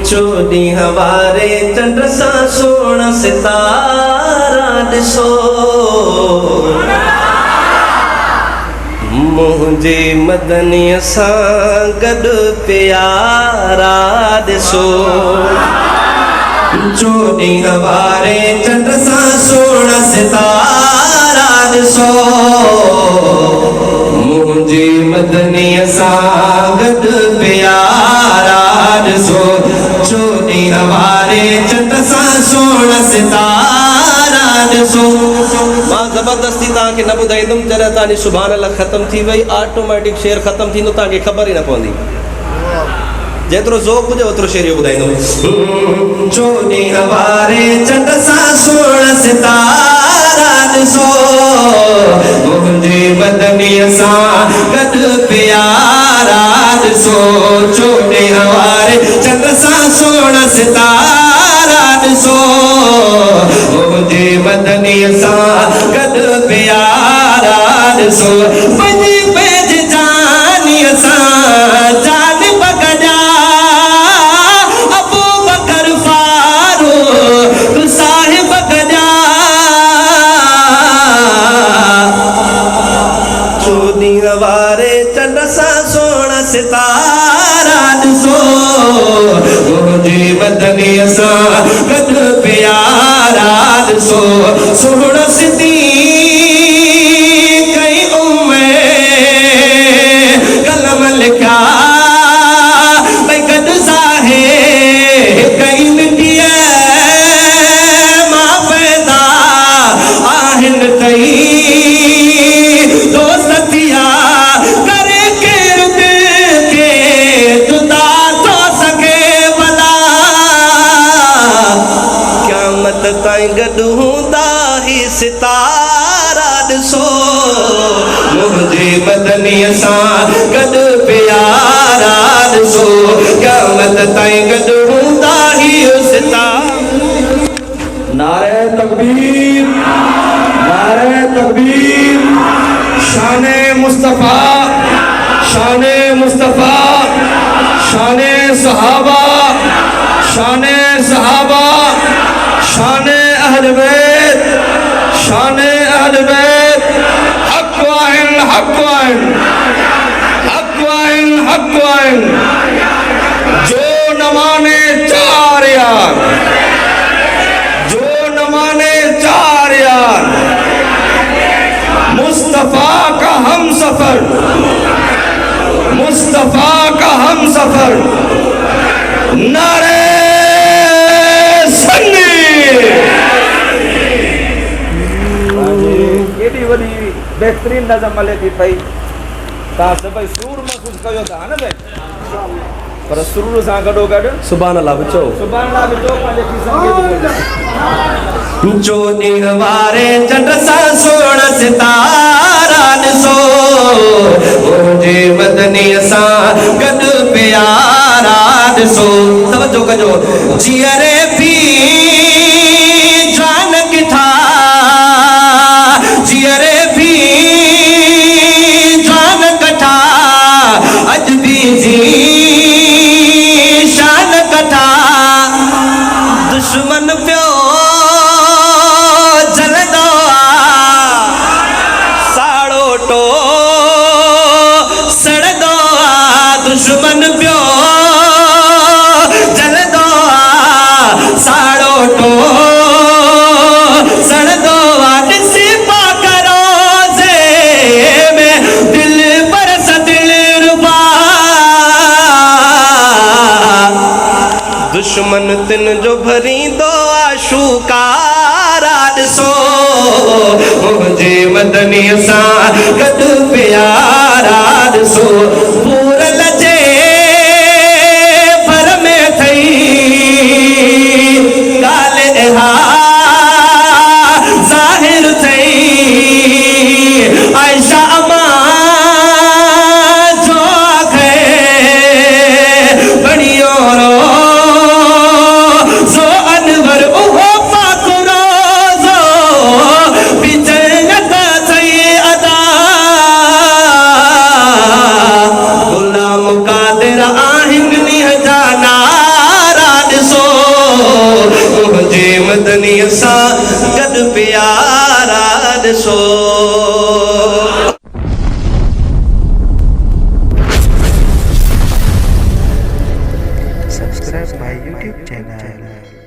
चोॾी हवारे चंड सां सोण सितारा ॾिसो मुंहिंजे मदनीअ सां गॾु प्यारा ॾिसो चोॾी हवारे चंड सां सोण सितारा ॾिसो मुंहिंजे मदनीअ सां गॾु प्यारा ॾिसो चोॾी हवारे चंड सां सोण सितारा ॾिसो। मां ज़बरदस्ती तव्हांखे न ॿुधाईंदुमि जॾहिं तव्हांजी सुभाणे अल्लाह ख़तमु थी वई ऑटोमेटिक शेर ख़तमु थींदो तव्हांखे ख़बर ई न पवंदी जेतिरो ज़ोक़ हुजे ओतिरो शेर ॿुधाईंदुमि चोॾी हवारे चंड सां सोण सितारा ॾिसो मुंहिंजे मदनीअ सां गॾु प्यारा ॾिसो चोॾी हवारे चंड सां सोण सितारा ॾिसो मुंहिंजे मदनीअ सां गॾु प्यारा ॾिसो पंहिंजी पंहिंजी जानीअ सां जान पकड़ा अबू बकर फारूक साहिब गॾा चोॾी हवारे चंड सां सोण सितारा ॾिसो मुंहिंजे मदनीअ सां गॾु प्यारा ॾिसो सोण सिधी कई कलम लिखा भई गॾु साहे कई मिटीअ मां पैदा आहिनि कई दोस्त थिया करे केरु दिलि खे जुदा थो सघे भला क़यामत ताईं गॾु हूंदा ही सितारा ॾिसो मुंहिंजे मदनीअ सां गॾु प्यारा ॾिसो क़यामत ताईं गॾु हूंदा ही सितारा। नारे तकबीर शाने मुस्तफा शाने सहाबा शाने अहले बैत हक़ वाइन जो न माने चार यार मुस्तफा का हम सफर नारे सन्नी एडी वडी बेहतरीन नज़म हले थी पई तव्हां सभई सुरूर महसूस कयो था न भाई पर सुरूर सां गॾोगॾु सुभान अल्लाह बि चओ पंहिंजे खीसनि खे चोॾी हवारे चंड सां सोण सितारा ॾिसो मुंहिंजे मदनीअ सां गॾु प्यारा ॾिसो तवजो कजो जीअरे पी जान किथा जीअरे पी जान कठा अॼु बि जी शान कठा दुश्मन पियो जलंदो साड़ो टो सड़ंदो दुश्मन पियो जलंदो साड़ो टो सड़ंदो ॾिसी पा करो से में दिल बरस दिल रुबा दुश्मन तिन जो भरींदो आशुकारा ॾिसो मुंहिंजे मदनीअ सां गॾु प्यारा ॾिसो पूरल जे पर में थई ॻाल्हि हा ज़ाहिर थई आयशा अमा जो आखे बड़ियो रो जो अनवर उहो पाक रोज़ो बिजनत थई अदा गुलाम गद प्यारा ॾिसो। Subscribe my YouTube channel.